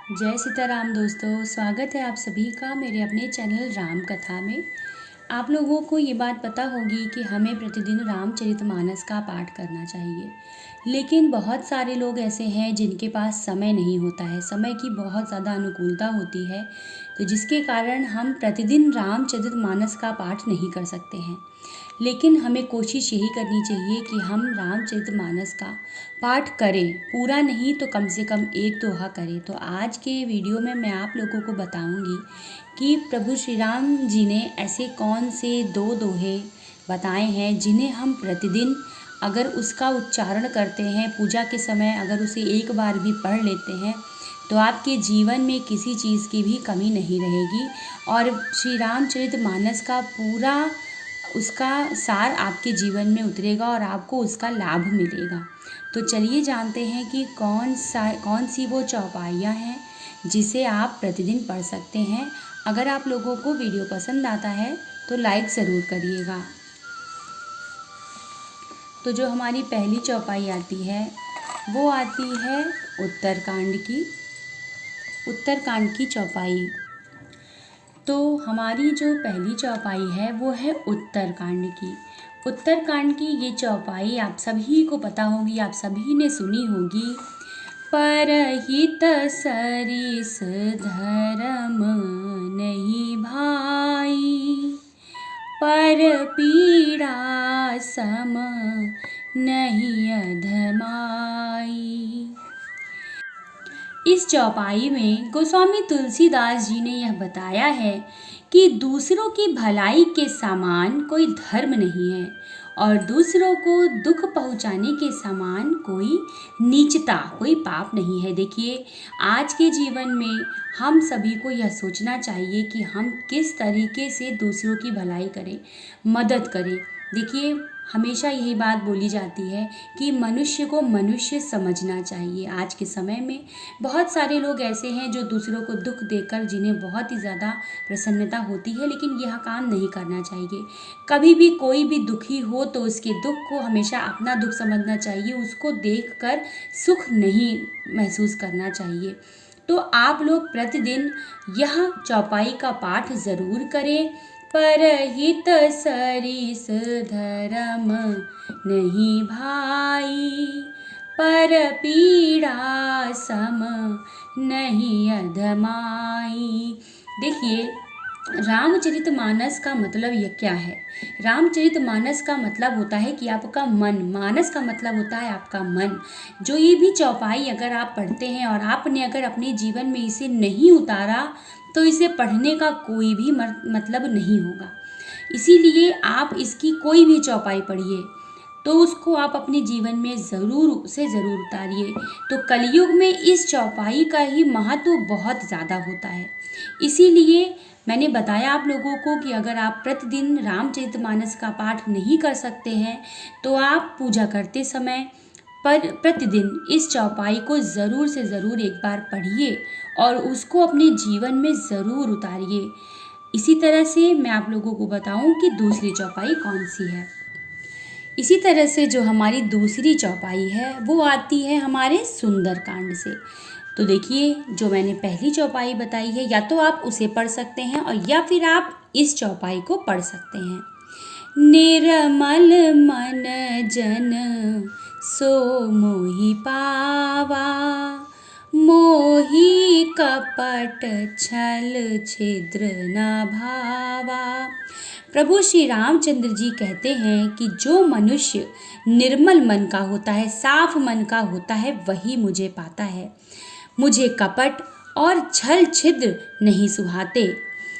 जय सीताराम दोस्तों, स्वागत है आप सभी का मेरे अपने चैनल राम कथा में। आप लोगों को ये बात पता होगी कि हमें प्रतिदिन रामचरितमानस का पाठ करना चाहिए, लेकिन बहुत सारे लोग ऐसे हैं जिनके पास समय नहीं होता है। समय की बहुत ज़्यादा अनुकूलता होती है, तो जिसके कारण हम प्रतिदिन रामचरितमानस का पाठ नहीं कर सकते हैं। लेकिन हमें कोशिश यही करनी चाहिए कि हम रामचरितमानस का पाठ करें, पूरा नहीं तो कम से कम एक दोहा करें। तो आज के वीडियो में मैं आप लोगों को बताऊंगी कि प्रभु श्री राम जी ने ऐसे कौन से दो दोहे बताए हैं जिन्हें हम प्रतिदिन अगर उसका उच्चारण करते हैं, पूजा के समय अगर उसे एक बार भी पढ़ लेते हैं, तो आपके जीवन में किसी चीज़ की भी कमी नहीं रहेगी और श्री रामचरितमानस का पूरा उसका सार आपके जीवन में उतरेगा और आपको उसका लाभ मिलेगा। तो चलिए जानते हैं कि कौन सी वो चौपाइयाँ हैं जिसे आप प्रतिदिन पढ़ सकते हैं। अगर आप लोगों को वीडियो पसंद आता है तो लाइक ज़रूर करिएगा। तो जो हमारी पहली चौपाई आती है वो आती है उत्तरकांड की चौपाई। तो हमारी जो पहली चौपाई है वो है उत्तरकांड की ये चौपाई आप सभी को पता होगी, आप सभी ने सुनी होगी। परहित सरिस धर्म नहीं भाई, पर पीड़ा सम नहीं अधमाई। इस चौपाई में गोस्वामी तुलसीदास जी ने यह बताया है कि दूसरों की भलाई के समान कोई धर्म नहीं है और दूसरों को दुख पहुंचाने के समान कोई नीचता, कोई पाप नहीं है। देखिए, आज के जीवन में हम सभी को यह सोचना चाहिए कि हम किस तरीके से दूसरों की भलाई करें, मदद करें। देखिए, हमेशा यही बात बोली जाती है कि मनुष्य को मनुष्य समझना चाहिए। आज के समय में बहुत सारे लोग ऐसे हैं जो दूसरों को दुख देकर जिन्हें बहुत ही ज़्यादा प्रसन्नता होती है, लेकिन यह काम नहीं करना चाहिए। कभी भी कोई भी दुखी हो तो उसके दुख को हमेशा अपना दुख समझना चाहिए, उसको देखकर सुख नहीं महसूस करना चाहिए। तो आप लोग प्रतिदिन यह चौपाई का पाठ ज़रूर करें। परहित सरिस धर्म नहीं भाई, पर पीड़ा सम नहीं अधमाई। देखिए, रामचरितमानस का मतलब यह क्या है? रामचरितमानस का मतलब होता है कि आपका मन, मानस का मतलब होता है आपका मन। जो ये भी चौपाई अगर आप पढ़ते हैं और आपने अगर अपने जीवन में इसे नहीं उतारा तो इसे पढ़ने का कोई भी मतलब नहीं होगा। इसीलिए आप इसकी कोई भी चौपाई पढ़िए तो उसको आप अपने जीवन में ज़रूर उतारिए। तो कलयुग में इस चौपाई का ही महत्व बहुत ज़्यादा होता है। इसीलिए मैंने बताया आप लोगों को कि अगर आप प्रतिदिन रामचरितमानस का पाठ नहीं कर सकते हैं तो आप पूजा करते समय पर प्रतिदिन इस चौपाई को ज़रूर से ज़रूर एक बार पढ़िए और उसको अपने जीवन में ज़रूर उतारिए। इसी तरह से मैं आप लोगों को बताऊं कि दूसरी चौपाई कौन सी है। इसी तरह से जो हमारी दूसरी चौपाई है वो आती है हमारे सुंदरकांड से। तो देखिए, जो मैंने पहली चौपाई बताई है या तो आप उसे पढ़ सकते हैं और या फिर आप इस चौपाई को पढ़ सकते हैं। निर्मल मन जन सो मोहि पावा, मोहि कपट छल छिद्र न भावा। प्रभु श्री रामचंद्र जी कहते हैं कि जो मनुष्य निर्मल मन का होता है, साफ मन का होता है, वही मुझे पाता है। मुझे कपट और छल छिद्र नहीं सुहाते।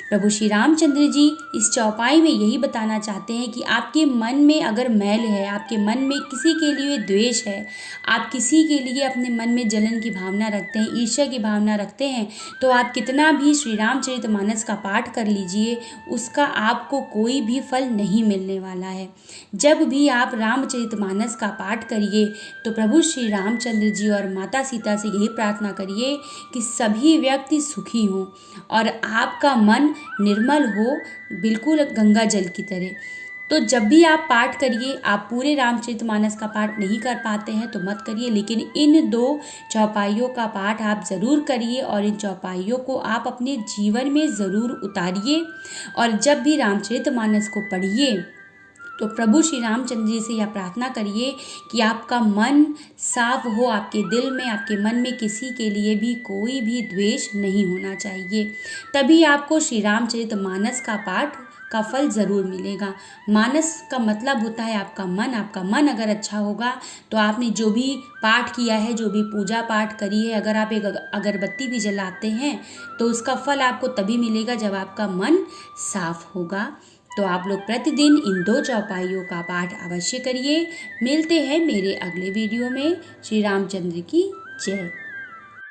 प्रभु श्री रामचंद्र जी इस चौपाई में यही बताना चाहते हैं कि आपके मन में अगर मैल है, आपके मन में किसी के लिए द्वेष है, आप किसी के लिए अपने मन में जलन की भावना रखते हैं, ईर्ष्या की भावना रखते हैं, तो आप कितना भी श्री रामचरितमानस का पाठ कर लीजिए, उसका आपको कोई भी फल नहीं मिलने वाला है। जब भी आप रामचरितमानस का पाठ करिए तो प्रभु श्री रामचंद्र जी और माता सीता से यही प्रार्थना करिए कि सभी व्यक्ति सुखी हों और आपका मन निर्मल हो, बिल्कुल गंगा जल की तरह। तो जब भी आप पाठ करिए, आप पूरे रामचरितमानस का पाठ नहीं कर पाते हैं तो मत करिए, लेकिन इन 2 चौपाइयों का पाठ आप ज़रूर करिए और इन चौपाइयों को आप अपने जीवन में ज़रूर उतारिए। और जब भी रामचरितमानस को पढ़िए तो प्रभु श्री रामचंद्र जी से यह प्रार्थना करिए कि आपका मन साफ हो, आपके दिल में, आपके मन में किसी के लिए भी कोई भी द्वेष नहीं होना चाहिए। तभी आपको श्री रामचरितमानस का पाठ का फल ज़रूर मिलेगा। मानस का मतलब होता है आपका मन। आपका मन अगर अच्छा होगा तो आपने जो भी पाठ किया है, जो भी पूजा पाठ करी है, अगर आप एक अगरबत्ती भी जलाते हैं तो उसका फल आपको तभी मिलेगा जब आपका मन साफ होगा। तो आप लोग प्रतिदिन इन 2 चौपाइयों का पाठ अवश्य करिए। मिलते हैं मेरे अगले वीडियो में। श्री रामचंद्र की जय।